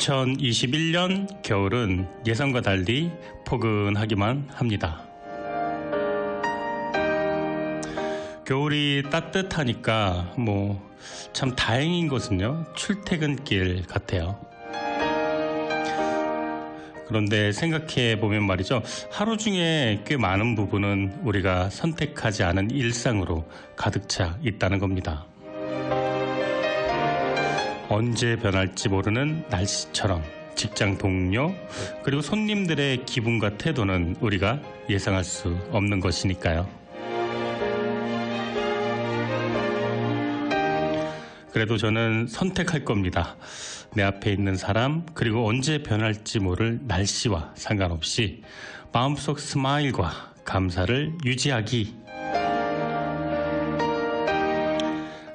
2021년 겨울은 예상과 달리 포근하기만 합니다. 겨울이 따뜻하니까 참 다행인 것은요, 출퇴근길 같아요. 그런데 생각해 보면 말이죠, 하루 중에 꽤 많은 부분은 우리가 선택하지 않은 일상으로 가득 차 있다는 겁니다. 언제 변할지 모르는 날씨처럼 직장 동료 그리고 손님들의 기분과 태도는 우리가 예상할 수 없는 것이니까요. 그래도 저는 선택할 겁니다. 내 앞에 있는 사람 그리고 언제 변할지 모를 날씨와 상관없이 마음속 스마일과 감사를 유지하기.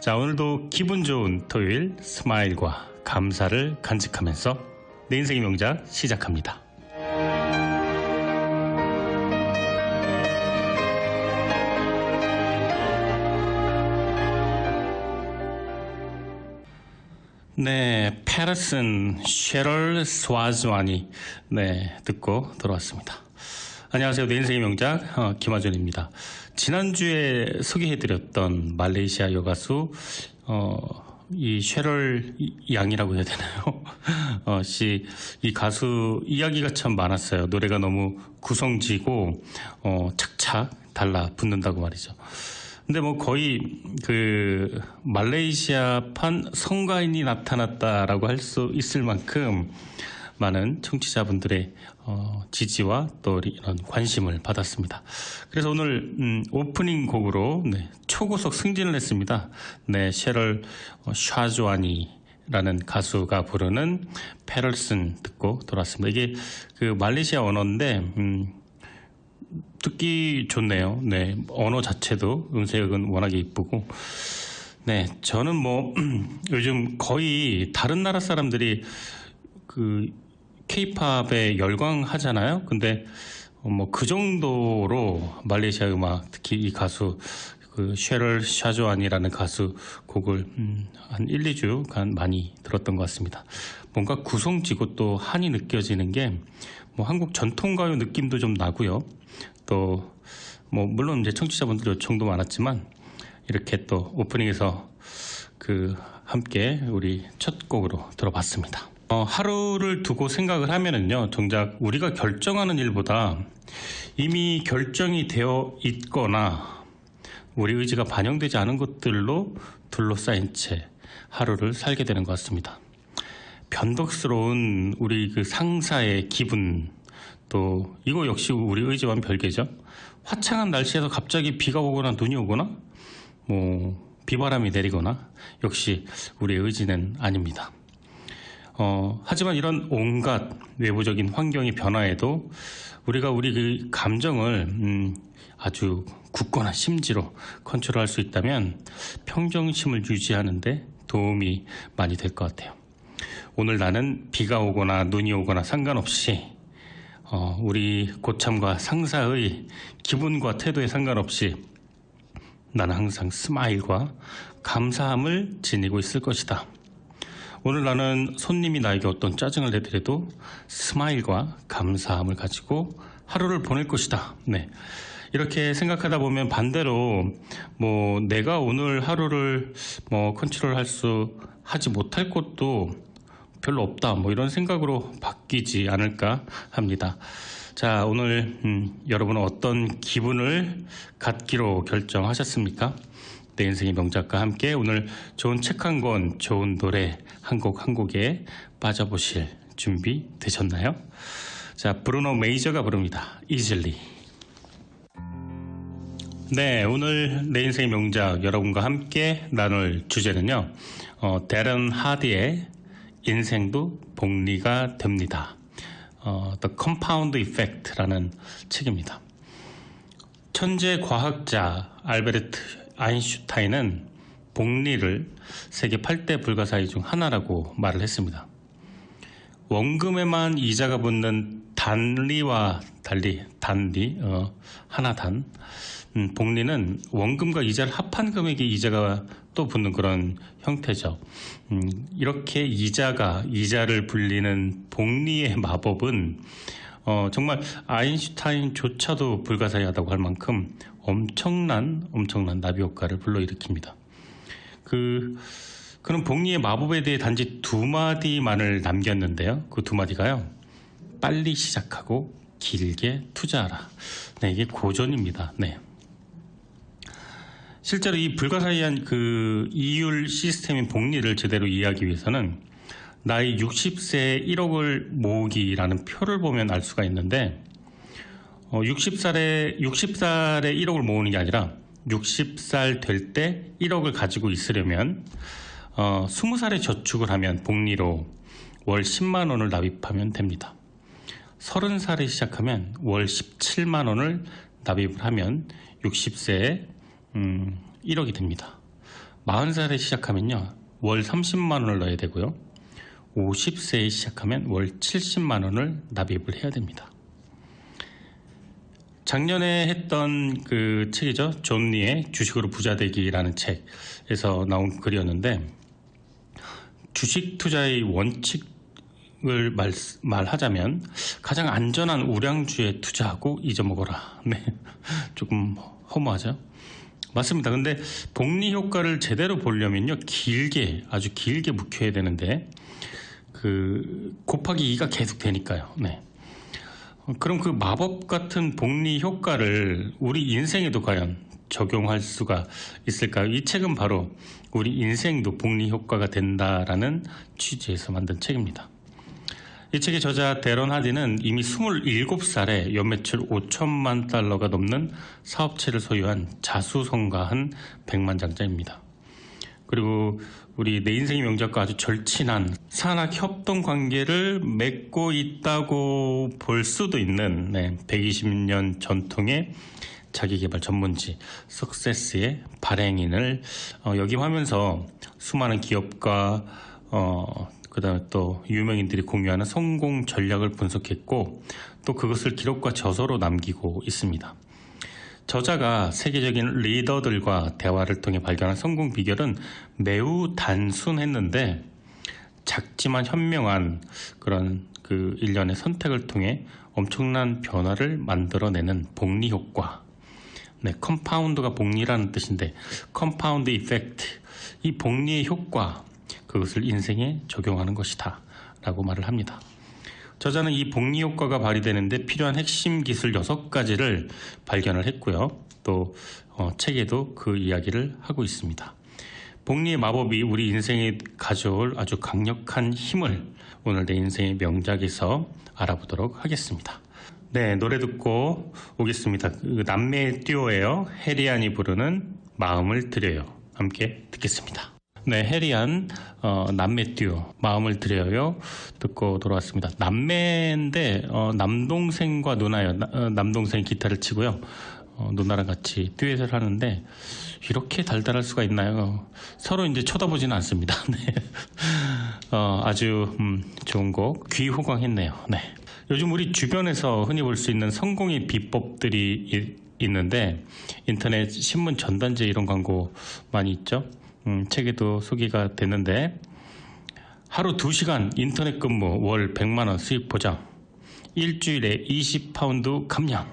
자, 오늘도 기분 좋은 토요일 스마일과 감사를 간직하면서 내 인생의 명작 시작합니다. 네, 패러슨 쉐럴 스와즈와니 듣고 돌아왔습니다. 안녕하세요. 내 인생의 명작 김하준입니다. 지난주에 소개해드렸던 말레이시아 여가수 이 쉐럴 양이라고 해야 되나요? 이 가수 이야기가 참 많았어요. 노래가 너무 구성지고 착착 달라붙는다고 말이죠. 근데 거의 그 말레이시아판 성가인이 나타났다라고 할 수 있을 만큼 많은 청취자분들의 지지와 또 이런 관심을 받았습니다. 그래서 오늘 오프닝 곡으로 초고속 승진을 했습니다. 셰럴 샤조아니라는 가수가 부르는 패럴슨 듣고 돌아왔습니다. 이게 그 말레이시아 언어인데 듣기 좋네요. 언어 자체도 음색은 워낙에 이쁘고. 저는 요즘 거의 다른 나라 사람들이 그 K-팝에 열광하잖아요. 근데 그 정도로 말레이시아 음악, 특히 이 가수 그 쉐럴 샤조안이라는 가수 곡을 한 1, 2주간 많이 들었던 것 같습니다. 뭔가 구성지고 또 한이 느껴지는 게 한국 전통가요 느낌도 좀 나고요. 또 물론 이제 청취자분들 요청도 많았지만 이렇게 또 오프닝에서 함께 우리 첫 곡으로 들어봤습니다. 하루를 두고 생각을 하면은요, 정작 우리가 결정하는 일보다 이미 결정이 되어 있거나 우리 의지가 반영되지 않은 것들로 둘러싸인 채 하루를 살게 되는 것 같습니다. 변덕스러운 우리 그 상사의 기분, 또 이거 역시 우리 의지와는 별개죠. 화창한 날씨에서 갑자기 비가 오거나 눈이 오거나 비바람이 내리거나 역시 우리의 의지는 아닙니다. 하지만 이런 온갖 외부적인 환경의 변화에도 우리가 우리 그 감정을 아주 굳건한 심지로 컨트롤할 수 있다면 평정심을 유지하는 데 도움이 많이 될 것 같아요. 오늘 나는 비가 오거나 눈이 오거나 상관없이 우리 고참과 상사의 기분과 태도에 상관없이 나는 항상 스마일과 감사함을 지니고 있을 것이다. 오늘 나는 손님이 나에게 어떤 짜증을 내더라도 스마일과 감사함을 가지고 하루를 보낼 것이다. 이렇게 생각하다 보면 반대로 내가 오늘 하루를 컨트롤 하지 못할 것도 별로 없다. 이런 생각으로 바뀌지 않을까 합니다. 자, 오늘 여러분은 어떤 기분을 갖기로 결정하셨습니까? 내 인생의 명작과 함께 오늘 좋은 책 한 권, 좋은 노래 한 곡 한 곡에 빠져보실 준비 되셨나요? 자, 브루노 메이저가 부릅니다. Easily. 오늘 내 인생의 명작 여러분과 함께 나눌 주제는요, 데런 하디의 인생도 복리가 됩니다. The Compound Effect라는 책입니다. 천재 과학자 알베르트 아인슈타인은 복리를 세계 8대 불가사의 중 하나라고 말을 했습니다. 원금에만 이자가 붙는 단리와 달리 하나단 복리는 원금과 이자를 합한 금액의 이자가 또 붙는 그런 형태죠. 이렇게 이자를 불리는 복리의 마법은 정말 아인슈타인조차도 불가사의하다고 할 만큼 엄청난 나비 효과를 불러일으킵니다. 그는 복리의 마법에 대해 단지 2마디만을 남겼는데요. 그 2마디가요. 빨리 시작하고 길게 투자하라. 네, 이게 고전입니다. 네. 실제로 이 불가사의한 그 이율 시스템인 복리를 제대로 이해하기 위해서는 나이 60세에 1억을 모으기라는 표를 보면 알 수가 있는데 60살에 1억을 모으는 게 아니라 60살 될 때 1억을 가지고 있으려면 20살에 저축을 하면 복리로 월 10만 원을 납입하면 됩니다. 30살에 시작하면 월 17만 원을 납입을 하면 60세에 1억이 됩니다. 40살에 시작하면요 월 30만 원을 넣어야 되고요. 50세에 시작하면 월 70만 원을 납입을 해야 됩니다. 작년에 했던 그 책이죠. 존 리의 주식으로 부자되기라는 책에서 나온 글이었는데 주식 투자의 원칙을 말하자면 가장 안전한 우량주에 투자하고 잊어먹어라. 네, 조금 허무하죠. 맞습니다. 근데 복리 효과를 제대로 보려면요 아주 길게 묵혀야 되는데 곱하기 2가 계속 되니까요. 네. 그럼 그 마법 같은 복리 효과를 우리 인생에도 과연 적용할 수가 있을까요? 이 책은 바로 우리 인생도 복리 효과가 된다라는 취지에서 만든 책입니다. 이 책의 저자 데런 하디는 이미 27살에 연매출 5천만 달러가 넘는 사업체를 소유한 자수성가한 백만장자입니다. 그리고 우리 내 인생의 명작과 아주 절친한 산학 협동 관계를 맺고 있다고 볼 수도 있는 120년 전통의 자기개발 전문지 석세스의 발행인을 역임하면서 수많은 기업과 그다음에 또 유명인들이 공유하는 성공 전략을 분석했고 또 그것을 기록과 저서로 남기고 있습니다. 저자가 세계적인 리더들과 대화를 통해 발견한 성공 비결은 매우 단순했는데 작지만 현명한 그런 그 일련의 선택을 통해 엄청난 변화를 만들어내는 복리 효과. 네, 컴파운드가 복리라는 뜻인데 컴파운드 이펙트, 이 복리의 효과, 그것을 인생에 적용하는 것이다 라고 말을 합니다. 저자는 이 복리 효과가 발휘되는데 필요한 핵심 기술 6가지를 발견을 했고요. 또 책에도 그 이야기를 하고 있습니다. 복리의 마법이 우리 인생에 가져올 아주 강력한 힘을 오늘 내 인생의 명작에서 알아보도록 하겠습니다. 네, 노래 듣고 오겠습니다. 남매 듀오예요. 해리안이 부르는 마음을 드려요. 함께 듣겠습니다. 네, 해리안 남매 듀오 마음을 드려요 듣고 돌아왔습니다. 남매인데 남동생과 누나요. 남동생이 기타를 치고요. 누나랑 같이 듀엣을 하는데 이렇게 달달할 수가 있나요? 서로 이제 쳐다보지는 않습니다. 네. 아주 좋은 곡 귀호강했네요. 네. 요즘 우리 주변에서 흔히 볼 수 있는 성공의 비법들이 있는데 인터넷 신문 전단지에 이런 광고 많이 있죠. 책에도 소개가 됐는데 하루 2시간 인터넷 근무 월 100만원 수익 보장, 일주일에 20파운드 감량,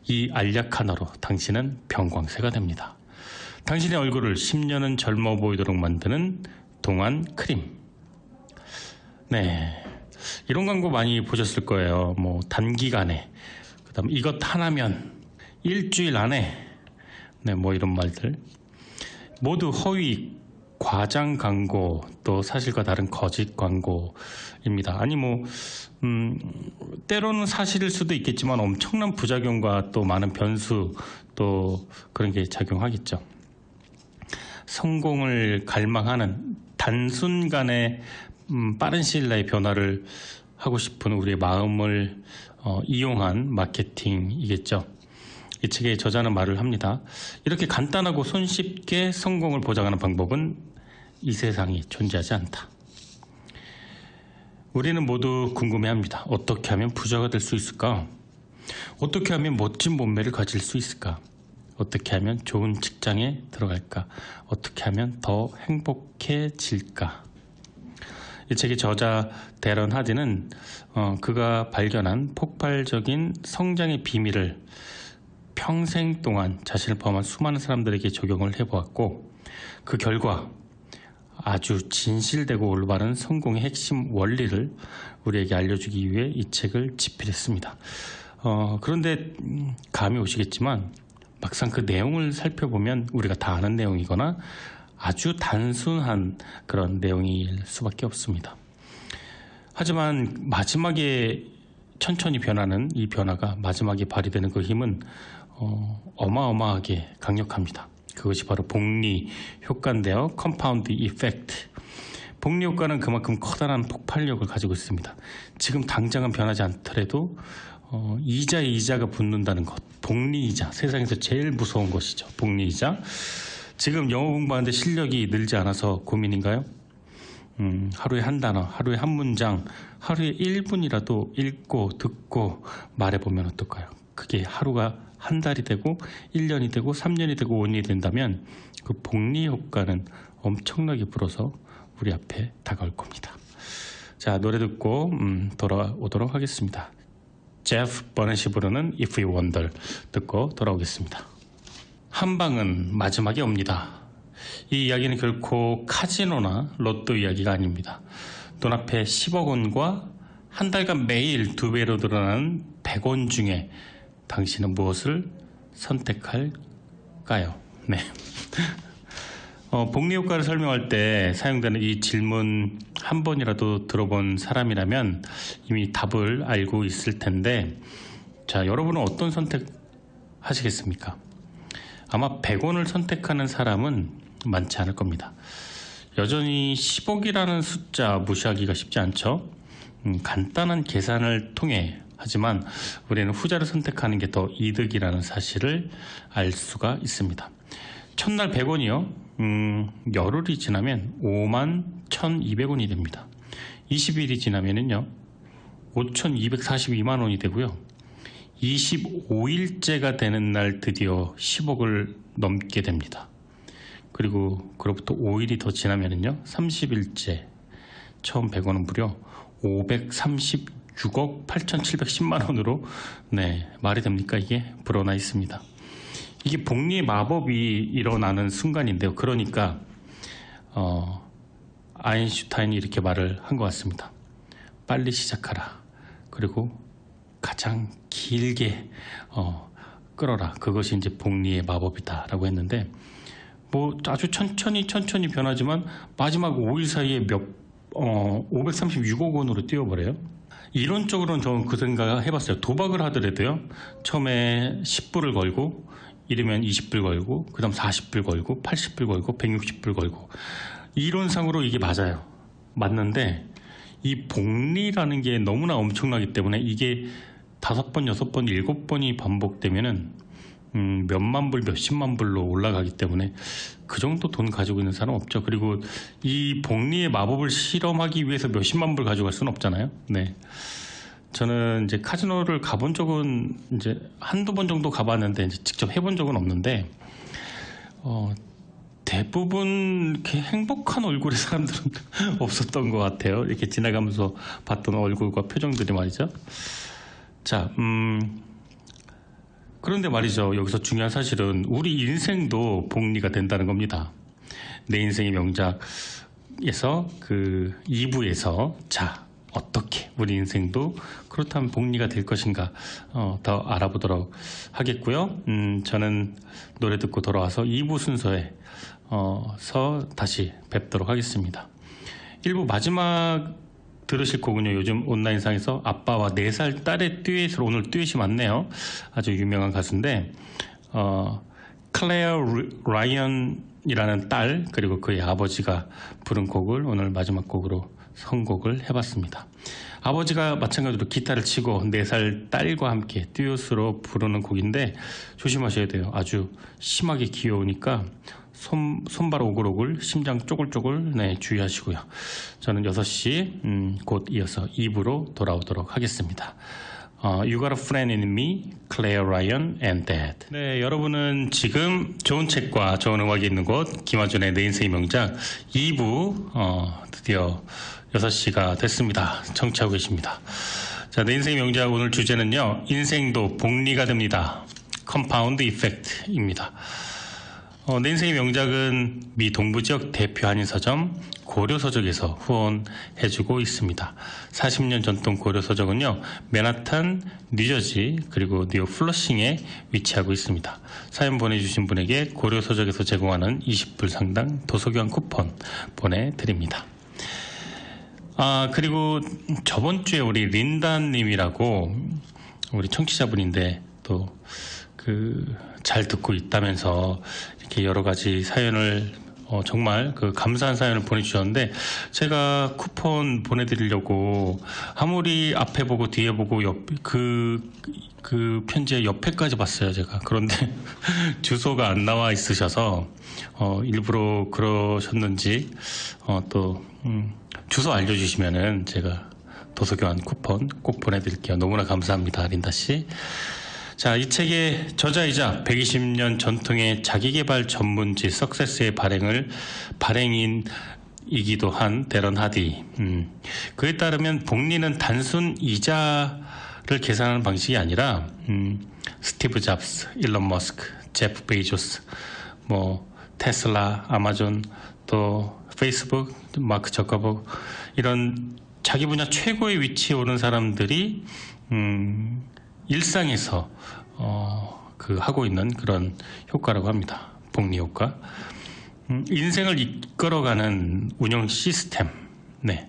이 알약 하나로 당신은 병광세가 됩니다. 당신의 얼굴을 10년은 젊어 보이도록 만드는 동안 크림. 네, 이런 광고 많이 보셨을 거예요. 뭐 단기간에, 그다음 이것 하나면 일주일 안에, 네, 뭐 이런 말들 모두 허위, 과장 광고, 또 사실과 다른 거짓 광고입니다. 아니 때로는 사실일 수도 있겠지만 엄청난 부작용과 또 많은 변수, 또 그런 게 작용하겠죠. 성공을 갈망하는 단순간에 빠른 시일 내에 변화를 하고 싶은 우리의 마음을 이용한 마케팅이겠죠. 이 책의 저자는 말을 합니다. 이렇게 간단하고 손쉽게 성공을 보장하는 방법은 이 세상에 존재하지 않다. 우리는 모두 궁금해합니다. 어떻게 하면 부자가 될 수 있을까? 어떻게 하면 멋진 몸매를 가질 수 있을까? 어떻게 하면 좋은 직장에 들어갈까? 어떻게 하면 더 행복해질까? 이 책의 저자 데런 하디는 그가 발견한 폭발적인 성장의 비밀을 평생 동안 자신을 포함한 수많은 사람들에게 적용을 해보았고, 그 결과 아주 진실되고 올바른 성공의 핵심 원리를 우리에게 알려주기 위해 이 책을 집필했습니다. 그런데 감이 오시겠지만 막상 그 내용을 살펴보면 우리가 다 아는 내용이거나 아주 단순한 그런 내용일 수밖에 없습니다. 하지만 마지막에 천천히 변하는 이 변화가 마지막에 발휘되는 그 힘은 어마어마하게 강력합니다. 그것이 바로 복리 효과인데요. 컴파운드 이펙트. 복리 효과는 그만큼 커다란 폭발력을 가지고 있습니다. 지금 당장은 변하지 않더라도 이자에 이자가 붙는다는 것. 복리이자. 세상에서 제일 무서운 것이죠. 복리이자. 지금 영어 공부하는데 실력이 늘지 않아서 고민인가요? 하루에 한 단어, 하루에 한 문장, 하루에 1분이라도 읽고 듣고 말해보면 어떨까요? 그게 하루가 한 달이 되고 1년이 되고 3년이 되고 5년이 된다면 그 복리 효과는 엄청나게 불어서 우리 앞에 다가올 겁니다. 자, 노래 듣고 돌아오도록 하겠습니다. 제프 버넷이 부르는 If You Wonder 듣고 돌아오겠습니다. 한방은 마지막에 옵니다. 이 이야기는 결코 카지노나 로또 이야기가 아닙니다. 눈앞에 10억 원과 한 달간 매일 2배로 늘어나는 100원 중에 당신은 무엇을 선택할까요? 네. 복리 효과를 설명할 때 사용되는 이 질문 한 번이라도 들어본 사람이라면 이미 답을 알고 있을 텐데, 자, 여러분은 어떤 선택 하시겠습니까? 아마 100원을 선택하는 사람은 많지 않을 겁니다. 여전히 10억이라는 숫자 무시하기가 쉽지 않죠. 간단한 계산을 통해 하지만 우리는 후자를 선택하는 게 더 이득이라는 사실을 알 수가 있습니다. 첫날 100원이요. 열흘이 지나면 51,200원이 됩니다. 20일이 지나면은요 5,242만 원이 되고요. 25일째가 되는 날 드디어 10억을 넘게 됩니다. 그리고 그로부터 5일이 더 지나면은요 30일째 처음 100원은 무려 536억 8,710만 원으로, 네, 말이 됩니까? 이게 불어나 있습니다. 이게 복리의 마법이 일어나는 순간인데요. 그러니까 아인슈타인이 이렇게 말을 한 것 같습니다. 빨리 시작하라. 그리고 가장 길게 끌어라. 그것이 이제 복리의 마법이다라고 했는데, 뭐 아주 천천히 변하지만 마지막 5일 사이에 536억 원으로 뛰어버려요. 이론적으로는 저는 그 생각을 해봤어요. 도박을 하더라도요, 처음에 10불을 걸고 이르면 20불 걸고 그 다음 40불 걸고 80불 걸고 160불 걸고, 이론상으로 이게 맞는데 이 복리라는 게 너무나 엄청나기 때문에 이게 5번, 6번, 7번이 반복되면은 몇만 불, 몇십만 불로 올라가기 때문에 그 정도 돈 가지고 있는 사람 없죠. 그리고 이 복리의 마법을 실험하기 위해서 몇십만 불 가져갈 수는 없잖아요. 네. 저는 이제 카지노를 가본 적은 이제 한두 번 정도 가봤는데 이제 직접 해본 적은 없는데, 대부분 이렇게 행복한 얼굴의 사람들은 없었던 것 같아요. 이렇게 지나가면서 봤던 얼굴과 표정들이 말이죠. 자, 그런데 말이죠. 여기서 중요한 사실은 우리 인생도 복리가 된다는 겁니다. 내 인생의 명작에서 그 2부에서 자, 어떻게 우리 인생도 그렇다면 복리가 될 것인가 더 알아보도록 하겠고요. 저는 노래 듣고 돌아와서 2부 순서에서 다시 뵙도록 하겠습니다. 1부 마지막 들으실 거군요. 요즘 온라인상에서 아빠와 4살 딸의 듀엣으로, 오늘 듀엣이 많네요. 아주 유명한 가수인데 클레어 라이언이라는 딸, 그리고 그의 아버지가 부른 곡을 오늘 마지막 곡으로 선곡을 해봤습니다. 아버지가 마찬가지로 기타를 치고 4살 딸과 함께 듀엣으로 부르는 곡인데 조심하셔야 돼요. 아주 심하게 귀여우니까 손발 오글오글, 심장 쪼글쪼글, 네, 주의하시고요. 저는 6시 곧 이어서 2부로 돌아오도록 하겠습니다. You Got a Friend in Me, Claire Ryan and Dad. 네, 여러분은 지금 좋은 책과 좋은 음악이 있는 곳, 김하준의 내 인생의 명작 2부 드디어 6시가 됐습니다. 청취하고 계십니다. 자, 내 인생의 명작 오늘 주제는요, 인생도 복리가 됩니다. 컴파운드 이펙트입니다. 내 인생의 명작은 미 동부지역 대표 한인서점 고려서적에서 후원해주고 있습니다. 40년 전통 고려서적은요, 맨하탄, 뉴저지, 그리고 뉴욕 플러싱에 위치하고 있습니다. 사연 보내주신 분에게 고려서적에서 제공하는 20불 상당 도서교환 쿠폰 보내드립니다. 그리고 저번 주에 우리 린다님이라고 우리 청취자분인데 또 잘 듣고 있다면서 이렇게 여러 가지 사연을 정말 감사한 사연을 보내주셨는데, 제가 쿠폰 보내드리려고 아무리 앞에 보고 뒤에 보고 그 편지의 옆에까지 봤어요, 제가. 그런데 주소가 안 나와 있으셔서 일부러 그러셨는지 또 주소 알려주시면은 제가 도서교환 쿠폰 꼭 보내드릴게요. 너무나 감사합니다, 린다씨. 자, 이 책의 저자이자 120년 전통의 자기개발 전문지 석세스의 발행인이기도 한 데런 하디. 그에 따르면 복리는 단순 이자를 계산하는 방식이 아니라 스티브 잡스, 일론 머스크, 제프 베이조스, 테슬라, 아마존, 또 페이스북, 마크 저커버그, 이런 자기 분야 최고의 위치에 오른 사람들이 일상에서 하고 있는 그런 효과라고 합니다. 복리 효과. 인생을 이끌어가는 운영 시스템, 네,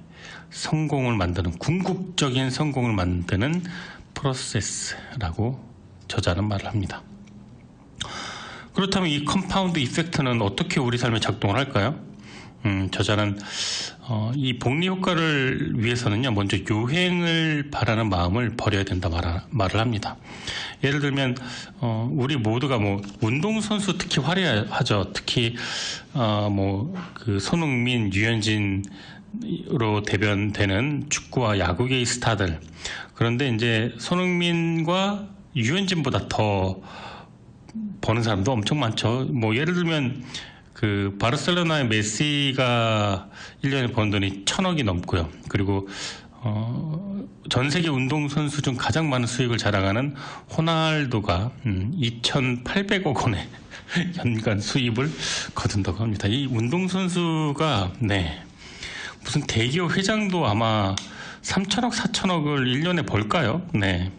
성공을 만드는, 궁극적인 성공을 만드는 프로세스라고 저자는 말을 합니다. 그렇다면 이 컴파운드 이펙트는 어떻게 우리 삶에 작동을 할까요? 저자는 이 복리 효과를 위해서는요, 먼저 요행을 바라는 마음을 버려야 된다 말을 합니다. 예를 들면 우리 모두가 운동선수 특히 화려하죠. 특히 손흥민, 유현진으로 대변되는 축구와 야구계의 스타들. 그런데 이제 손흥민과 유현진보다 더 버는 사람도 엄청 많죠. 예를 들면 바르셀로나의 메시가 1년에 번 돈이 1,000억이 넘고요. 그리고 전 세계 운동선수 중 가장 많은 수익을 자랑하는 호날두가 2,800억 원의 연간 수입을 거둔다고 합니다. 이 운동선수가 무슨 대기업 회장도 아마 3,000억, 4,000억을 1년에 벌까요? 네.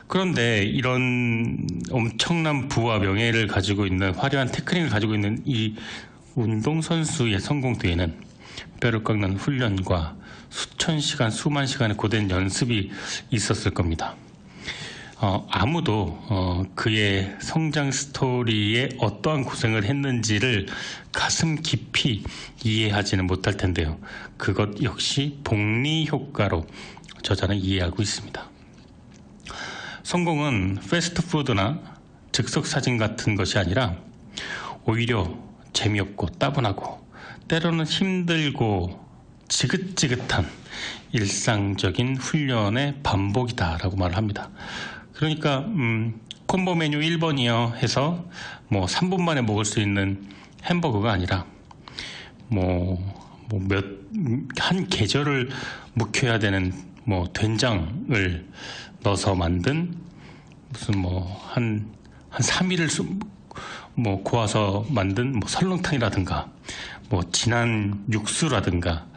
그런데 이런 엄청난 부와 명예를 가지고 있는, 화려한 테크닉을 가지고 있는 이 운동선수의 성공 뒤에는 뼈를 깎는 훈련과 수천 시간, 수만 시간의 고된 연습이 있었을 겁니다. 아무도 그의 성장 스토리에 어떠한 고생을 했는지를 가슴 깊이 이해하지는 못할 텐데요. 그것 역시 복리 효과로 저자는 이해하고 있습니다. 성공은 패스트푸드나 즉석사진 같은 것이 아니라 오히려 재미없고 따분하고 때로는 힘들고 지긋지긋한 일상적인 훈련의 반복이다라고 말을 합니다. 그러니까 콤보 메뉴 1번이요 해서 3분 만에 먹을 수 있는 햄버거가 아니라 한 계절을 묵혀야 되는 된장을 넣어서 만든 무슨 한 3일을 고아서 만든 설렁탕이라든가 진한 육수라든가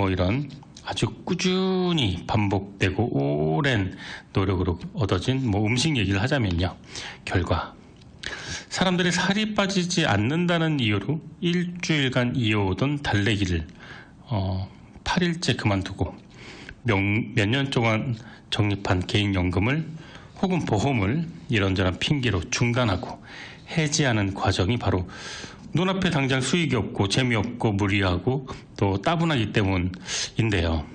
이런 아주 꾸준히 반복되고 오랜 노력으로 얻어진 음식 얘기를 하자면요, 결과 사람들이 살이 빠지지 않는다는 이유로 일주일간 이어오던 달래기를 8일째 그만두고 몇 년 동안 적립한 개인연금을 혹은 보험을 이런저런 핑계로 중단하고 해지하는 과정이 바로 눈앞에 당장 수익이 없고 재미없고 무리하고 또 따분하기 때문인데요.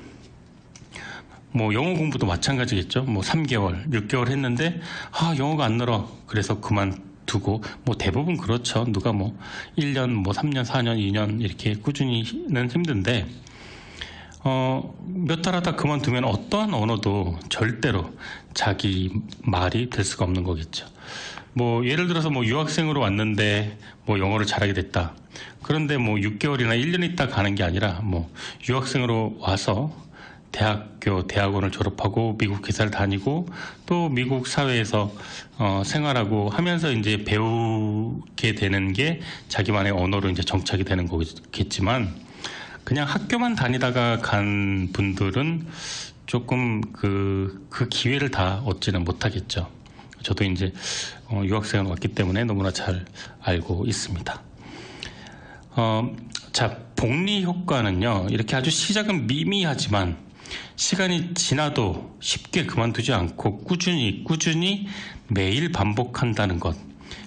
영어 공부도 마찬가지겠죠. 3개월, 6개월 했는데 영어가 안 늘어. 그래서 두고, 뭐 대부분 그렇죠. 누가 뭐 1년, 뭐 3년, 4년, 2년 이렇게 꾸준히는 힘든데, 몇 달 하다 그만두면 어떠한 언어도 절대로 자기 말이 될 수가 없는 거겠죠. 뭐 예를 들어서 뭐 유학생으로 왔는데 뭐 영어를 잘하게 됐다. 그런데 뭐 6개월이나 1년 있다 가는 게 아니라 뭐 유학생으로 와서 대학원을 졸업하고 미국 회사를 다니고 또 미국 사회에서 생활하고 하면서 이제 배우게 되는 게 자기만의 언어로 이제 정착이 되는 거겠지만, 그냥 학교만 다니다가 간 분들은 조금 그 기회를 다 얻지는 못하겠죠. 저도 이제 유학생으로 왔기 때문에 너무나 잘 알고 있습니다. 자, 복리 효과는요, 이렇게 아주 시작은 미미하지만 시간이 지나도 쉽게 그만두지 않고 꾸준히 매일 반복한다는 것,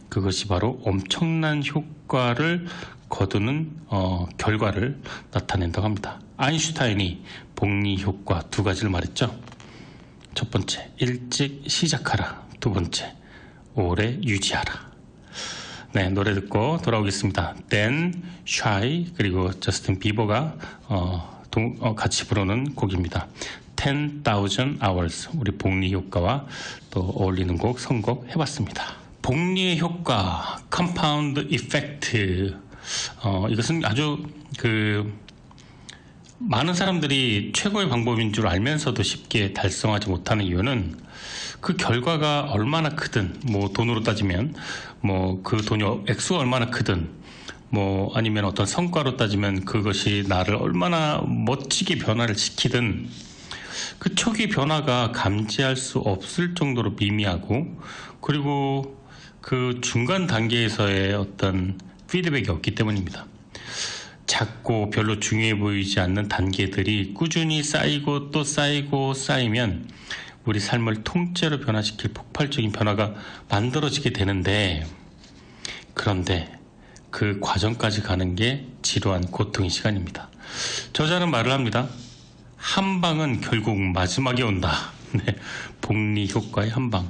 그것이 바로 엄청난 효과를 거두는 결과를 나타낸다고 합니다. 아인슈타인이 복리 효과 두 가지를 말했죠. 첫 번째, 일찍 시작하라. 두 번째, 오래 유지하라. 네, 노래 듣고 돌아오겠습니다. Dan, Shy, 그리고 저스틴 비버가 같이 부르는 곡입니다. 10,000 Hours. 우리 복리 효과와 또 어울리는 곡 선곡해봤습니다. 복리의 효과, Compound Effect. 이것은 아주 많은 사람들이 최고의 방법인 줄 알면서도 쉽게 달성하지 못하는 이유는 그 결과가 얼마나 크든, 뭐 돈으로 따지면 뭐 그 돈이 액수가 얼마나 크든, 뭐 아니면 어떤 성과로 따지면 그것이 나를 얼마나 멋지게 변화를 시키든, 그 초기 변화가 감지할 수 없을 정도로 미미하고, 그리고 그 중간 단계에서의 어떤 피드백이 없기 때문입니다. 작고 별로 중요해 보이지 않는 단계들이 꾸준히 쌓이고 또 쌓이고 쌓이면 우리 삶을 통째로 변화시킬 폭발적인 변화가 만들어지게 되는데, 그런데 그 과정까지 가는 게 지루한 고통의 시간입니다. 저자는 말을 합니다. 한 방은 결국 마지막에 온다. 네, 복리 효과의 한 방.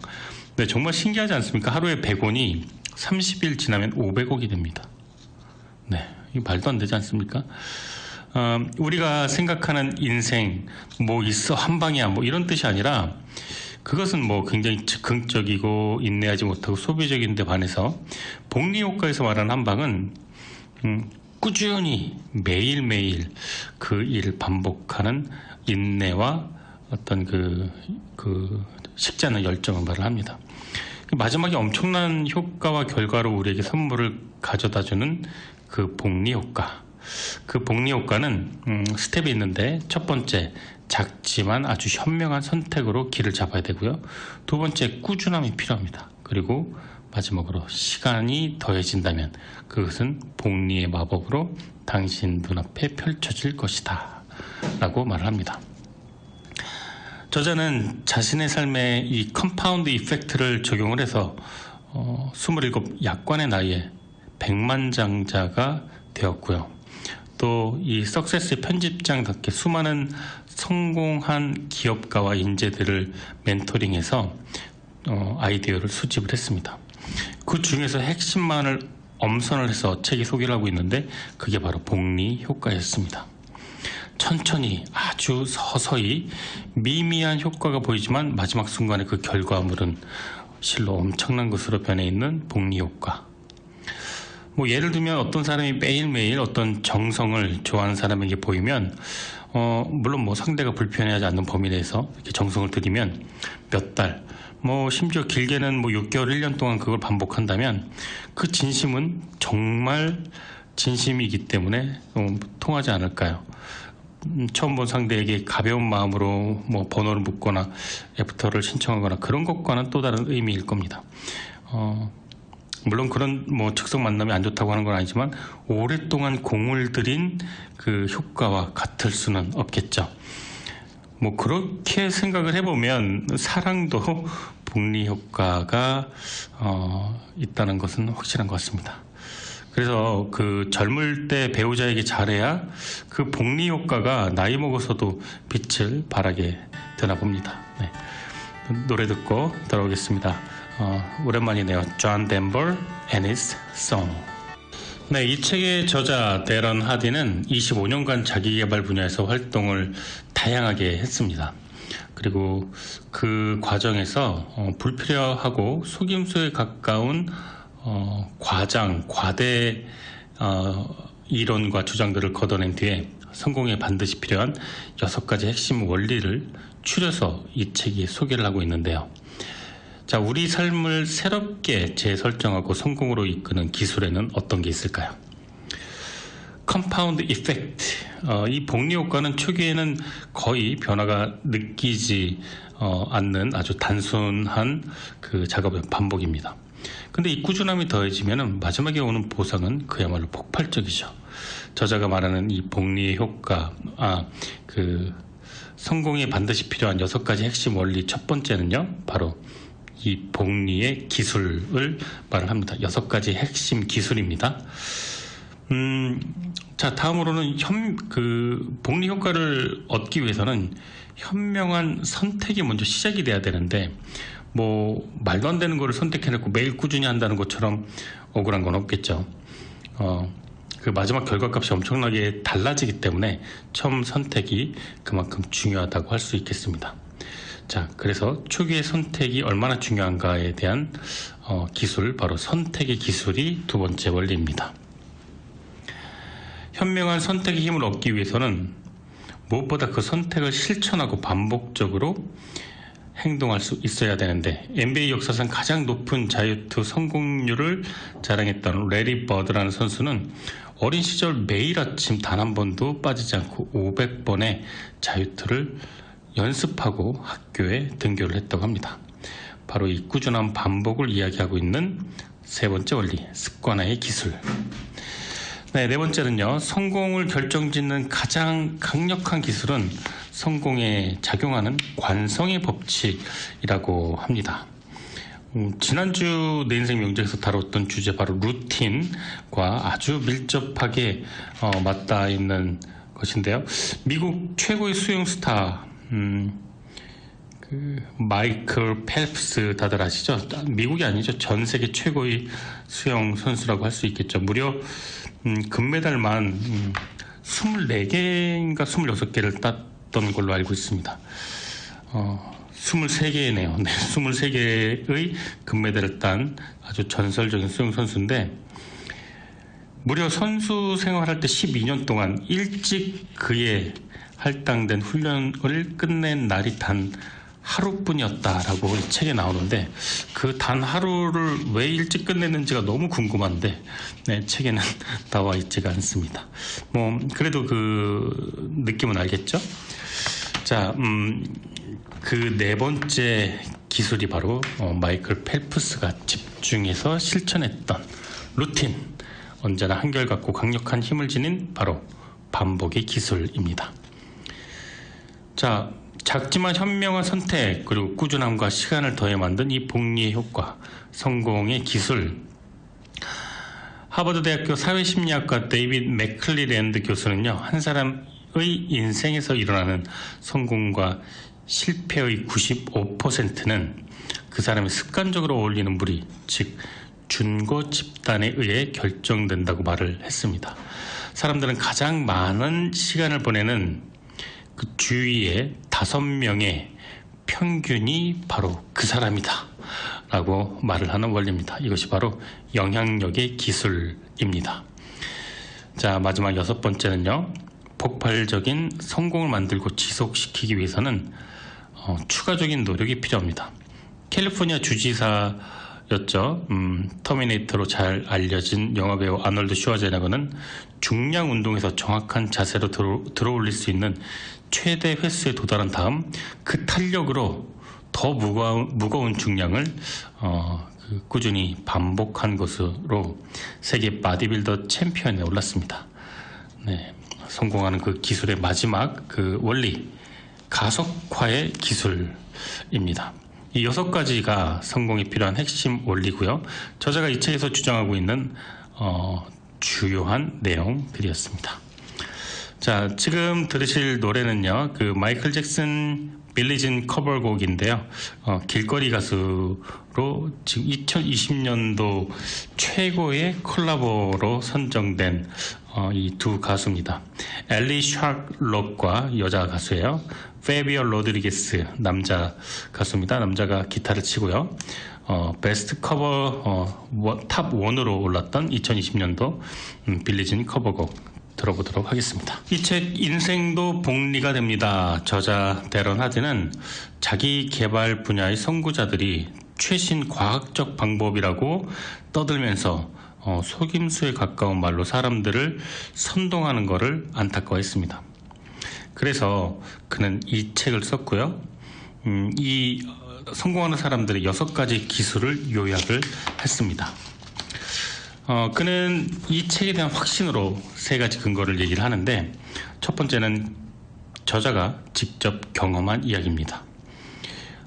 네, 정말 신기하지 않습니까? 하루에 100원이 30일 지나면 500억이 됩니다. 네, 이거 말도 안 되지 않습니까? 우리가 생각하는 인생, 뭐 있어 한 방이야, 뭐 이런 뜻이 아니라, 그것은 뭐 굉장히 즉흥적이고 인내하지 못하고 소비적인 데 반해서 복리 효과에서 말하는 한 방은 꾸준히 매일매일 그 일 반복하는 인내와 어떤 그 식지 않는 열정을 말을 합니다. 마지막에 엄청난 효과와 결과로 우리에게 선물을 가져다주는 그 복리 효과. 그 복리 효과는 스텝이 있는데, 첫 번째, 작지만 아주 현명한 선택으로 길을 잡아야 되고요. 두 번째, 꾸준함이 필요합니다. 그리고 마지막으로 시간이 더해진다면 그것은 복리의 마법으로 당신 눈앞에 펼쳐질 것이다 라고 말을 합니다. 저자는 자신의 삶에 이 컴파운드 이펙트를 적용을 해서 27 약관의 나이에 백만장자가 되었고요. 또 이 석세스의 편집장답게 수많은 성공한 기업가와 인재들을 멘토링해서 아이디어를 수집을 했습니다. 그 중에서 핵심만을 엄선을 해서 책에 소개를 하고 있는데, 그게 바로 복리 효과였습니다. 천천히 아주 서서히 미미한 효과가 보이지만 마지막 순간에 그 결과물은 실로 엄청난 것으로 변해 있는 복리 효과. 뭐 예를 들면 어떤 사람이 매일매일 어떤 정성을 좋아하는 사람에게 보이면 물론 뭐 상대가 불편해하지 않는 범위 내에서 이렇게 정성을 들이면 몇 달, 뭐 심지어 길게는 뭐 6개월, 1년 동안 그걸 반복한다면 그 진심은 정말 진심이기 때문에 통하지 않을까요? 처음 본 상대에게 가벼운 마음으로 뭐 번호를 묻거나 애프터를 신청하거나 그런 것과는 또 다른 의미일 겁니다. 물론 그런 뭐 즉석 만남이 안 좋다고 하는 건 아니지만 오랫동안 공을 들인 그 효과와 같을 수는 없겠죠. 뭐 그렇게 생각을 해보면 사랑도 복리 효과가 있다는 것은 확실한 것 같습니다. 그래서 그 젊을 때 배우자에게 잘해야 그 복리 효과가 나이 먹어서도 빛을 발하게 되나 봅니다. 네. 노래 듣고 돌아오겠습니다. 오랜만이네요. 존 덴버 and his song. 네, 이 책의 저자 데런 하디는 25년간 자기개발 분야에서 활동을 다양하게 했습니다. 그리고 그 과정에서 불필요하고 속임수에 가까운 과대 이론과 주장들을 걷어낸 뒤에 성공에 반드시 필요한 6가지 핵심 원리를 추려서 이 책이 소개를 하고 있는데요. 자, 우리 삶을 새롭게 재설정하고 성공으로 이끄는 기술에는 어떤 게 있을까요? 컴파운드 이펙트. 이 복리 효과는 초기에는 거의 변화가 느끼지 않는 아주 단순한 그 작업의 반복입니다. 근데 이 꾸준함이 더해지면 마지막에 오는 보상은 그야말로 폭발적이죠. 저자가 말하는 이 복리의 효과, 성공에 반드시 필요한 6가지 핵심 원리 첫 번째는요, 바로 이 복리의 기술을 말을 합니다. 6가지 핵심 기술입니다. 자, 다음으로는 복리 효과를 얻기 위해서는 현명한 선택이 먼저 시작이 돼야 되는데, 말도 안 되는 거를 선택해놓고 매일 꾸준히 한다는 것처럼 억울한 건 없겠죠. 그 마지막 결과값이 엄청나게 달라지기 때문에 처음 선택이 그만큼 중요하다고 할 수 있겠습니다. 자, 그래서 초기의 선택이 얼마나 중요한가에 대한 기술, 바로 선택의 기술이 두 번째 원리입니다. 현명한 선택의 힘을 얻기 위해서는 무엇보다 그 선택을 실천하고 반복적으로 행동할 수 있어야 되는데, NBA 역사상 가장 높은 자유투 성공률을 자랑했던 레리 버드라는 선수는 어린 시절 매일 아침 단 한 번도 빠지지 않고 500번의 자유투를 연습하고 학교에 등교를 했다고 합니다. 바로 이 꾸준한 반복을 이야기하고 있는 세 번째 원리, 습관화의 기술. 네, 네 번째는요, 성공을 결정짓는 가장 강력한 기술은 성공에 작용하는 관성의 법칙이라고 합니다. 지난주 내 인생 명작에서 다뤘던 주제, 바로 루틴과 아주 밀접하게 맞닿아 있는 것인데요. 미국 최고의 수영 스타 마이클 펠프스 다들 아시죠? 미국이 아니죠. 전 세계 최고의 수영 선수라고 할 수 있겠죠. 무려 금메달만 24개인가 26개를 땄던 걸로 알고 있습니다. 23개네요. 네, 23개의 금메달을 딴 아주 전설적인 수영 선수인데, 무려 선수 생활할 때 12년 동안 일찍 그의 할당된 훈련을 끝낸 날이 단 하루뿐이었다라고 이 책에 나오는데, 그 단 하루를 왜 일찍 끝냈는지가 너무 궁금한데, 네, 책에는 나와 있지가 않습니다. 그래도 그 느낌은 알겠죠? 자, 그 네 번째 기술이 바로 마이클 펠프스가 집중해서 실천했던 루틴, 언제나 한결같고 강력한 힘을 지닌 바로 반복의 기술입니다. 자, 작지만 현명한 선택, 그리고 꾸준함과 시간을 더해 만든 이 복리의 효과, 성공의 기술. 하버드 대학교 사회심리학과 데이빗 맥클리랜드 교수는요, 한 사람의 인생에서 일어나는 성공과 실패의 95%는 그 사람이 습관적으로 어울리는 무리, 즉 준거 집단에 의해 결정된다고 말을 했습니다. 사람들은 가장 많은 시간을 보내는 그 주위의 5명의 평균이 바로 그 사람이다 라고 말을 하는 원리입니다. 이것이 바로 영향력의 기술입니다. 자, 마지막 6번째는요, 폭발적인 성공을 만들고 지속시키기 위해서는 추가적인 노력이 필요합니다. 캘리포니아 주지사였죠. 터미네이터로 잘 알려진 영화배우 아놀드 슈와제네거는 중량 운동에서 정확한 자세로 들어올릴 수 있는 최대 횟수에 도달한 다음 그 탄력으로 더 무거운 중량을 꾸준히 반복한 것으로 세계 바디빌더 챔피언에 올랐습니다. 네, 성공하는 그 기술의 마지막 그 원리, 가속화의 기술입니다. 이 6가지가 성공에 필요한 핵심 원리고요. 저자가 이 책에서 주장하고 있는 주요한 내용들이었습니다. 자, 지금 들으실 노래는요, 그 마이클 잭슨 빌리진 커버곡인데요. 길거리 가수로 지금 2020년도 최고의 콜라보로 선정된 이 두 가수입니다. 엘리 샤클록과 여자 가수예요. 페비어 로드리게스 남자 가수입니다. 남자가 기타를 치고요. 베스트 커버 탑 1으로 올랐던 2020년도 빌리진 커버곡 들어보도록 하겠습니다. 이 책 인생도 복리가 됩니다. 저자 데런 하드는 자기 개발 분야의 선구자들이 최신 과학적 방법이라고 떠들면서 속임수에 가까운 말로 사람들을 선동하는 것을 안타까워했습니다. 그래서 그는 이 책을 썼고요. 이 성공하는 사람들의 6가지 기술을 요약을 했습니다. 그는 이 책에 대한 확신으로 3가지 근거를 얘기를 하는데, 첫 번째는 저자가 직접 경험한 이야기입니다.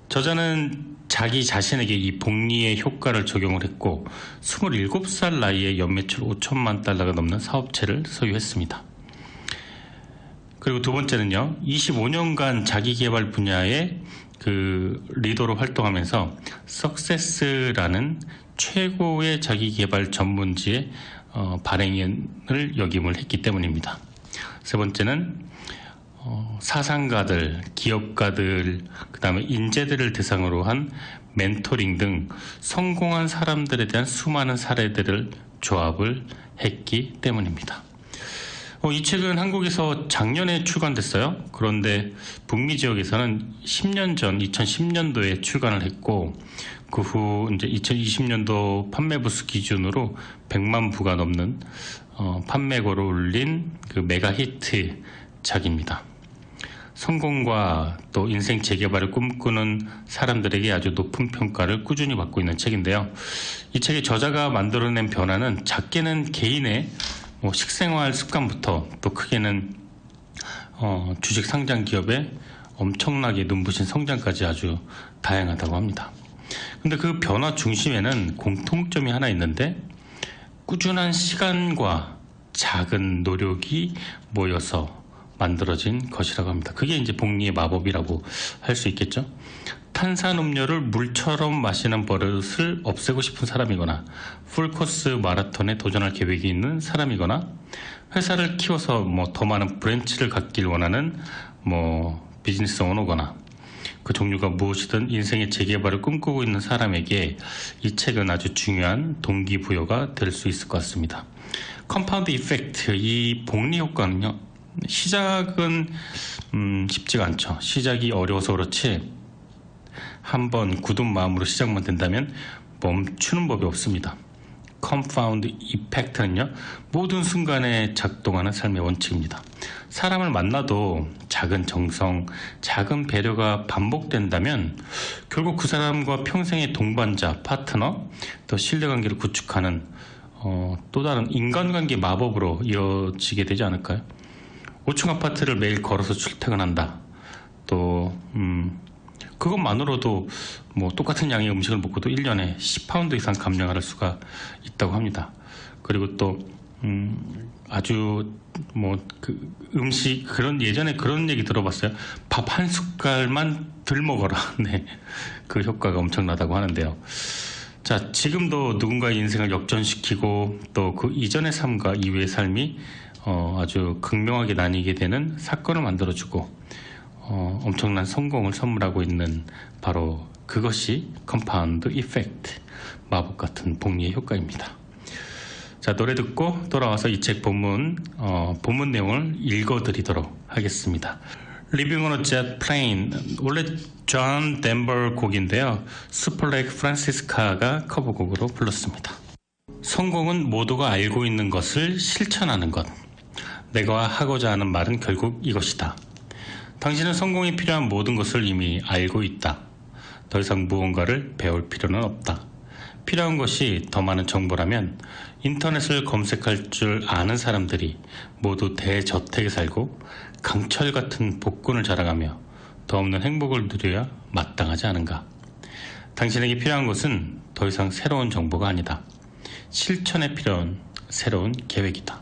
저자는 자기 자신에게 이 복리의 효과를 적용을 했고 27살 나이에 연매출 5천만 달러가 넘는 사업체를 소유했습니다. 그리고 두 번째는요, 25년간 자기개발 분야의 그 리더로 활동하면서 석세스라는 최고의 자기개발 전문지의 발행인을 역임을 했기 때문입니다. 세 번째는 사상가들, 기업가들, 그 다음에 인재들을 대상으로 한 멘토링 등 성공한 사람들에 대한 수많은 사례들을 조합을 했기 때문입니다. 이 책은 한국에서 작년에 출간됐어요. 그런데 북미 지역에서는 10년 전 2010년도에 출간을 했고, 그 후 이제 2020년도 판매 부수 기준으로 100만 부가 넘는 판매고를 올린 그 메가 히트작입니다. 성공과 또 인생 재개발을 꿈꾸는 사람들에게 아주 높은 평가를 꾸준히 받고 있는 책인데요. 이 책의 저자가 만들어낸 변화는 작게는 개인의 식생활 습관부터 또 크게는 주식 상장 기업의 엄청나게 눈부신 성장까지 아주 다양하다고 합니다. 근데 그 변화 중심에는 공통점이 하나 있는데, 꾸준한 시간과 작은 노력이 모여서 만들어진 것이라고 합니다. 그게 이제 복리의 마법이라고 할 수 있겠죠. 탄산음료를 물처럼 마시는 버릇을 없애고 싶은 사람이거나, 풀코스 마라톤에 도전할 계획이 있는 사람이거나, 회사를 키워서 더 많은 브랜치를 갖길 원하는 비즈니스 오너거나, 그 종류가 무엇이든 인생의 재개발을 꿈꾸고 있는 사람에게 이 책은 아주 중요한 동기부여가 될 수 있을 것 같습니다. 컴파운드 이펙트, 이 복리 효과는요, 시작은 쉽지가 않죠. 시작이 어려워서 그렇지 한번 굳은 마음으로 시작만 된다면 멈추는 법이 없습니다. 컴파운드 이펙트는요, 모든 순간에 작동하는 삶의 원칙입니다. 사람을 만나도 작은 정성, 작은 배려가 반복된다면 결국 그 사람과 평생의 동반자, 파트너, 또 신뢰관계를 구축하는 또 다른 인간관계 마법으로 이어지게 되지 않을까요? 5층 아파트를 매일 걸어서 출퇴근한다. 또 그것만으로도 똑같은 양의 음식을 먹고도 1년에 10파운드 이상 감량할 수가 있다고 합니다. 그리고 또 아주 음식, 그런 예전에 그런 얘기 들어봤어요. 밥 한 숟갈만 덜 먹어라. 네, 그 효과가 엄청나다고 하는데요. 자, 지금도 누군가의 인생을 역전시키고 또 그 이전의 삶과 이후의 삶이 아주 극명하게 나뉘게 되는 사건을 만들어주고 엄청난 성공을 선물하고 있는 바로 그것이 컴파운드 이펙트, 마법 같은 복리의 효과입니다. 자, 노래 듣고 돌아와서 이 책 본문 내용을 읽어드리도록 하겠습니다. Living on a Jet Plane, 원래 존 덴버 곡인데요. 슈퍼렉 프란시스카가 커버곡으로 불렀습니다. 성공은 모두가 알고 있는 것을 실천하는 것. 내가 하고자 하는 말은 결국 이것이다. 당신은 성공에 필요한 모든 것을 이미 알고 있다. 더 이상 무언가를 배울 필요는 없다. 필요한 것이 더 많은 정보라면 인터넷을 검색할 줄 아는 사람들이 모두 대저택에 살고 강철 같은 복권을 자랑하며 더 없는 행복을 누려야 마땅하지 않은가. 당신에게 필요한 것은 더 이상 새로운 정보가 아니다. 실천에 필요한 새로운 계획이다.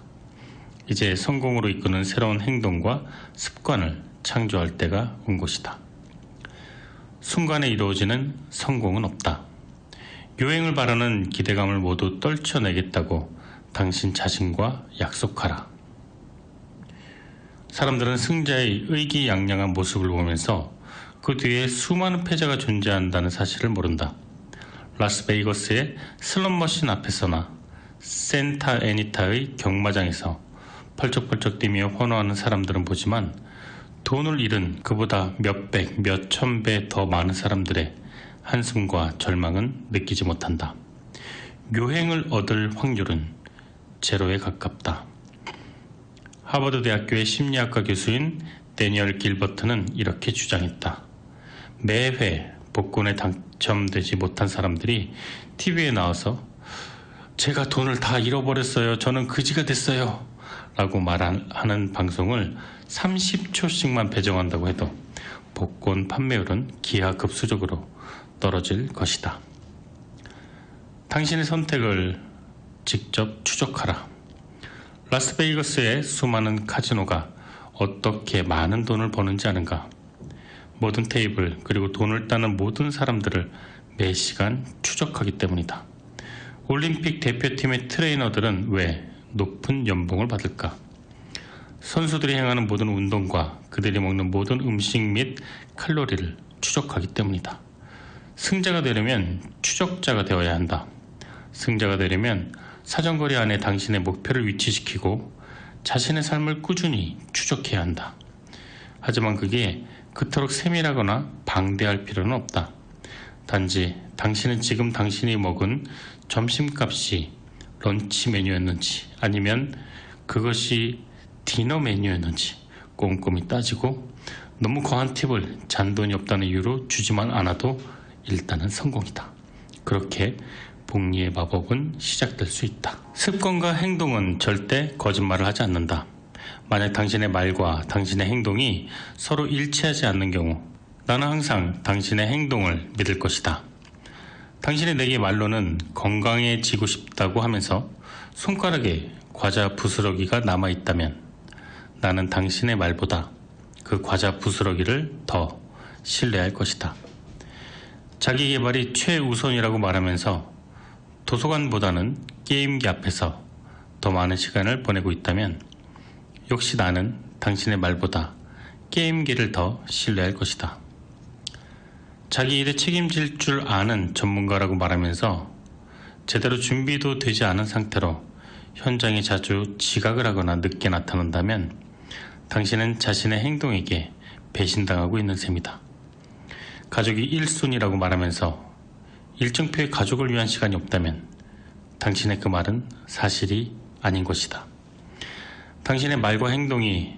이제 성공으로 이끄는 새로운 행동과 습관을 창조할 때가 온 것이다. 순간에 이루어지는 성공은 없다. 요행을 바라는 기대감을 모두 떨쳐내겠다고 당신 자신과 약속하라. 사람들은 승자의 의기양양한 모습을 보면서 그 뒤에 수많은 패자가 존재한다는 사실을 모른다. 라스베이거스의 슬롯머신 앞에서나 센타 애니타의 경마장에서 펄쩍펄쩍 뛰며 환호하는 사람들은 보지만 돈을 잃은 그보다 몇백, 몇천 배 더 많은 사람들의 한숨과 절망은 느끼지 못한다. 요행을 얻을 확률은 제로에 가깝다. 하버드 대학교의 심리학과 교수인 데니얼 길버트는 이렇게 주장했다. 매회 복권에 당첨되지 못한 사람들이 TV에 나와서 제가 돈을 다 잃어버렸어요. 저는 그지가 됐어요. 라고 말하는 방송을 30초씩만 배정한다고 해도 복권 판매율은 기하급수적으로 떨어질 것이다. 당신의 선택을 직접 추적하라. 라스베이거스의 수많은 카지노가 어떻게 많은 돈을 버는지 아는가? 모든 테이블 그리고 돈을 따는 모든 사람들을 매 시간 추적하기 때문이다. 올림픽 대표팀의 트레이너들은 왜 높은 연봉을 받을까? 선수들이 행하는 모든 운동과 그들이 먹는 모든 음식 및 칼로리를 추적하기 때문이다. 승자가 되려면 추적자가 되어야 한다. 승자가 되려면 사정거리 안에 당신의 목표를 위치시키고 자신의 삶을 꾸준히 추적해야 한다. 하지만 그게 그토록 세밀하거나 방대할 필요는 없다. 단지 당신은 지금 당신이 먹은 점심값이 런치 메뉴였는지 아니면 그것이 디너 메뉴였는지 꼼꼼히 따지고 너무 거한 팁을 잔돈이 없다는 이유로 주지만 않아도 일단은 성공이다. 그렇게 복리의 마법은 시작될 수 있다. 습관과 행동은 절대 거짓말을 하지 않는다. 만약 당신의 말과 당신의 행동이 서로 일치하지 않는 경우 나는 항상 당신의 행동을 믿을 것이다. 당신이 내게 말로는 건강해지고 싶다고 하면서 손가락에 과자 부스러기가 남아있다면 나는 당신의 말보다 그 과자 부스러기를 더 신뢰할 것이다. 자기 개발이 최우선이라고 말하면서 도서관보다는 게임기 앞에서 더 많은 시간을 보내고 있다면 역시 나는 당신의 말보다 게임기를 더 신뢰할 것이다. 자기 일에 책임질 줄 아는 전문가라고 말하면서 제대로 준비도 되지 않은 상태로 현장에 자주 지각을 하거나 늦게 나타난다면 당신은 자신의 행동에게 배신당하고 있는 셈이다. 가족이 1순위라고 말하면서 일정표의 가족을 위한 시간이 없다면 당신의 그 말은 사실이 아닌 것이다. 당신의 말과 행동이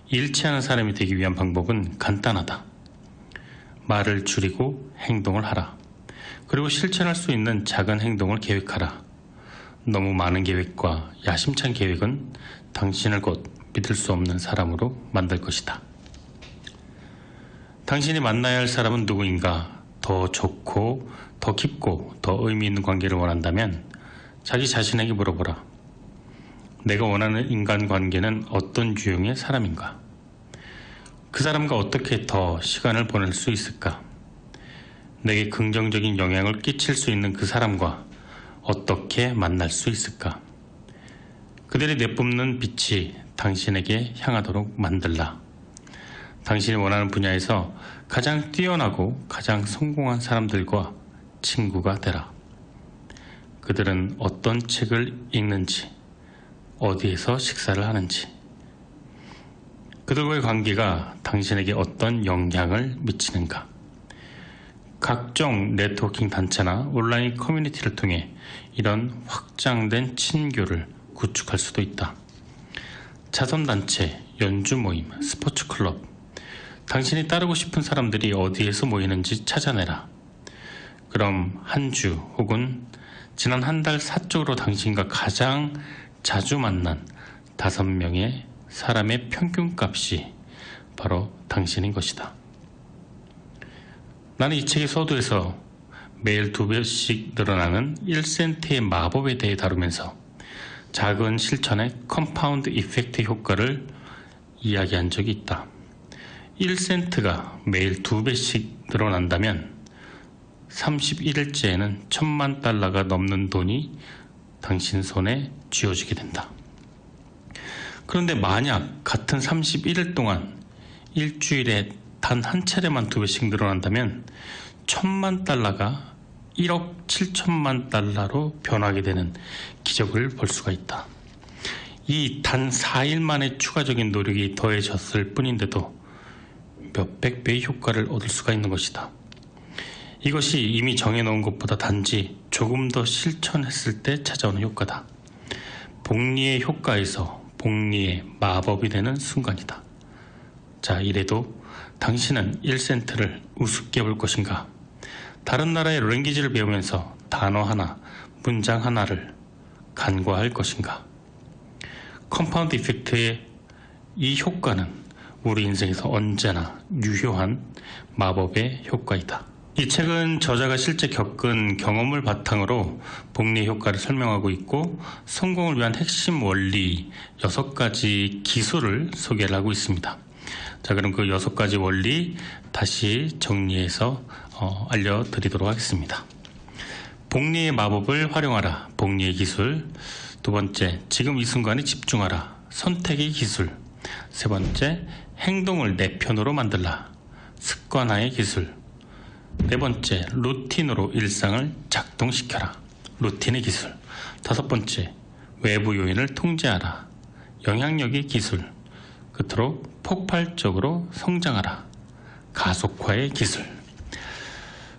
일치하는 사람이 되기 위한 방법은 간단하다. 말을 줄이고 행동을 하라. 그리고 실천할 수 있는 작은 행동을 계획하라. 너무 많은 계획과 야심찬 계획은 당신을 곧 믿을 수 없는 사람으로 만들 것이다. 당신이 만나야 할 사람은 누구인가? 더 좋고 더 깊고 더 의미 있는 관계를 원한다면 자기 자신에게 물어보라. 내가 원하는 인간관계는 어떤 유형의 사람인가? 그 사람과 어떻게 더 시간을 보낼 수 있을까? 내게 긍정적인 영향을 끼칠 수 있는 그 사람과 어떻게 만날 수 있을까? 그들이 내뿜는 빛이 당신에게 향하도록 만들라. 당신이 원하는 분야에서 가장 뛰어나고 가장 성공한 사람들과 친구가 되라. 그들은 어떤 책을 읽는지, 어디에서 식사를 하는지, 그들과의 관계가 당신에게 어떤 영향을 미치는가. 각종 네트워킹 단체나 온라인 커뮤니티를 통해 이런 확장된 친교를 구축할 수도 있다. 자선단체, 연주 모임, 스포츠 클럽, 당신이 따르고 싶은 사람들이 어디에서 모이는지 찾아내라. 그럼 한 주 혹은 지난 한 달 사적으로 당신과 가장 자주 만난 5명의 사람의 평균값이 바로 당신인 것이다. 나는 이 책의 서두에서 매일 2배씩 늘어나는 1센트의 마법에 대해 다루면서 작은 실천의 컴파운드 이펙트 효과를 이야기한 적이 있다. 1센트가 매일 2배씩 늘어난다면 31일째에는 1000만 달러가 넘는 돈이 당신 손에 쥐어지게 된다. 그런데 만약 같은 31일 동안 일주일에 단 한 차례만 2배씩 늘어난다면 1000만 달러가 1억 7천만 달러로 변하게 되는 기적을 볼 수가 있다. 이 단 4일 만에 추가적인 노력이 더해졌을 뿐인데도 몇백 배의 효과를 얻을 수가 있는 것이다. 이것이 이미 정해놓은 것보다 단지 조금 더 실천했을 때 찾아오는 효과다. 복리의 효과에서 복리의 마법이 되는 순간이다. 자, 이래도 당신은 1센트를 우습게 볼 것인가? 다른 나라의 랭귀지를 배우면서 단어 하나, 문장 하나를 간과할 것인가? 컴파운드 이펙트의 이 효과는 우리 인생에서 언제나 유효한 마법의 효과이다. 이 책은 저자가 실제 겪은 경험을 바탕으로 복리 효과를 설명하고 있고 성공을 위한 핵심 원리 6가지 기술을 소개를 하고 있습니다. 자, 그럼 그 6가지 원리 다시 정리해서 알려드리도록 하겠습니다. 복리의 마법을 활용하라. 복리의 기술. 두 번째, 지금 이 순간에 집중하라. 선택의 기술. 세 번째, 행동을 내 편으로 만들라. 습관화의 기술. 네 번째, 루틴으로 일상을 작동시켜라. 루틴의 기술. 다섯 번째, 외부 요인을 통제하라. 영향력의 기술. 끝으로 폭발적으로 성장하라. 가속화의 기술.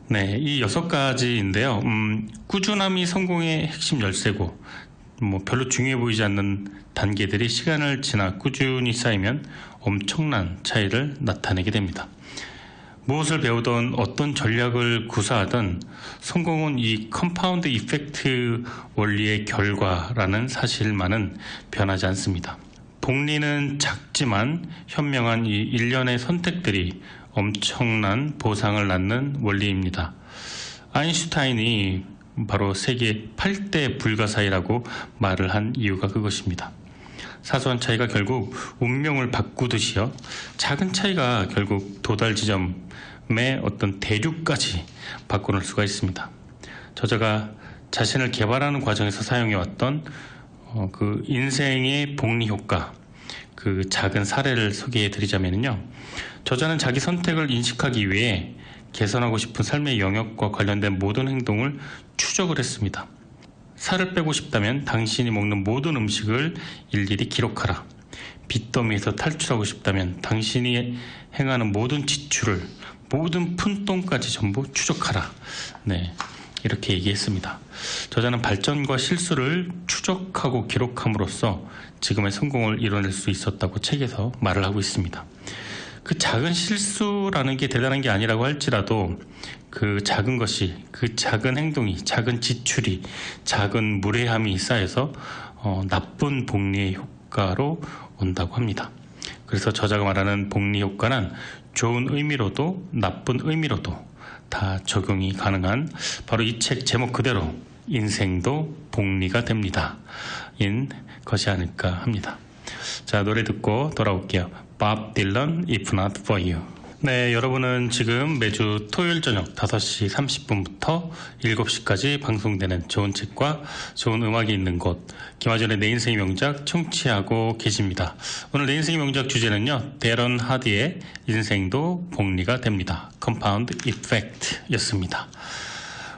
네, 이 6가지인데요. 꾸준함이 성공의 핵심 열쇠고 별로 중요해 보이지 않는 단계들이 시간을 지나 꾸준히 쌓이면 엄청난 차이를 나타내게 됩니다. 무엇을 배우든 어떤 전략을 구사하든 성공은 이 컴파운드 이펙트 원리의 결과라는 사실만은 변하지 않습니다. 복리는 작지만 현명한 이 일련의 선택들이 엄청난 보상을 낳는 원리입니다. 아인슈타인이 바로 세계 8대 불가사의라고 말을 한 이유가 그것입니다. 사소한 차이가 결국 운명을 바꾸듯이요. 작은 차이가 결국 도달 지점의 어떤 대륙까지 바꿔놓을 수가 있습니다. 저자가 자신을 개발하는 과정에서 사용해왔던 그 인생의 복리 효과, 그 작은 사례를 소개해드리자면요. 저자는 자기 선택을 인식하기 위해 개선하고 싶은 삶의 영역과 관련된 모든 행동을 추적을 했습니다. 살을 빼고 싶다면 당신이 먹는 모든 음식을 일일이 기록하라. 빚더미에서 탈출하고 싶다면 당신이 행하는 모든 지출을, 모든 푼돈까지 전부 추적하라. 네, 이렇게 얘기했습니다. 저자는 발전과 실수를 추적하고 기록함으로써 지금의 성공을 이뤄낼 수 있었다고 책에서 말을 하고 있습니다. 그 작은 실수라는 게 대단한 게 아니라고 할지라도 그 작은 것이, 그 작은 행동이, 작은 지출이, 작은 무례함이 쌓여서 나쁜 복리의 효과로 온다고 합니다. 그래서 저자가 말하는 복리 효과는 좋은 의미로도 나쁜 의미로도 다 적용이 가능한 바로 이 책 제목 그대로 인생도 복리가 됩니다. 인 것이 아닐까 합니다. 자, 노래 듣고 돌아올게요. 밥 딜런, If Not For You. 네, 여러분은 지금 매주 토요일 저녁 5시 30분부터 7시까지 방송되는 좋은 책과 좋은 음악이 있는 곳 김하준의 내 인생의 명작 청취하고 계십니다. 오늘 내 인생의 명작 주제는요, 데런 하디의 인생도 복리가 됩니다. 컴파운드 이펙트 였습니다.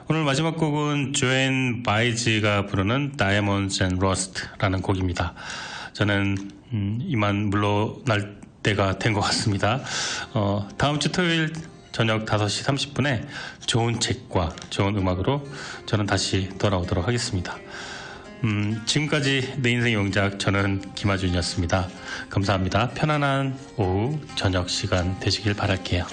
오늘 마지막 곡은 조앤 바이즈가 부르는 Diamonds and Rust라는 곡입니다. 저는 이만 물러날 때가 된 것 같습니다. 다음 주 토요일 저녁 5시 30분에 좋은 책과 좋은 음악으로 저는 다시 돌아오도록 하겠습니다. 지금까지 내 인생의 명작, 저는 김하준이었습니다. 감사합니다. 편안한 오후 저녁 시간 되시길 바랄게요.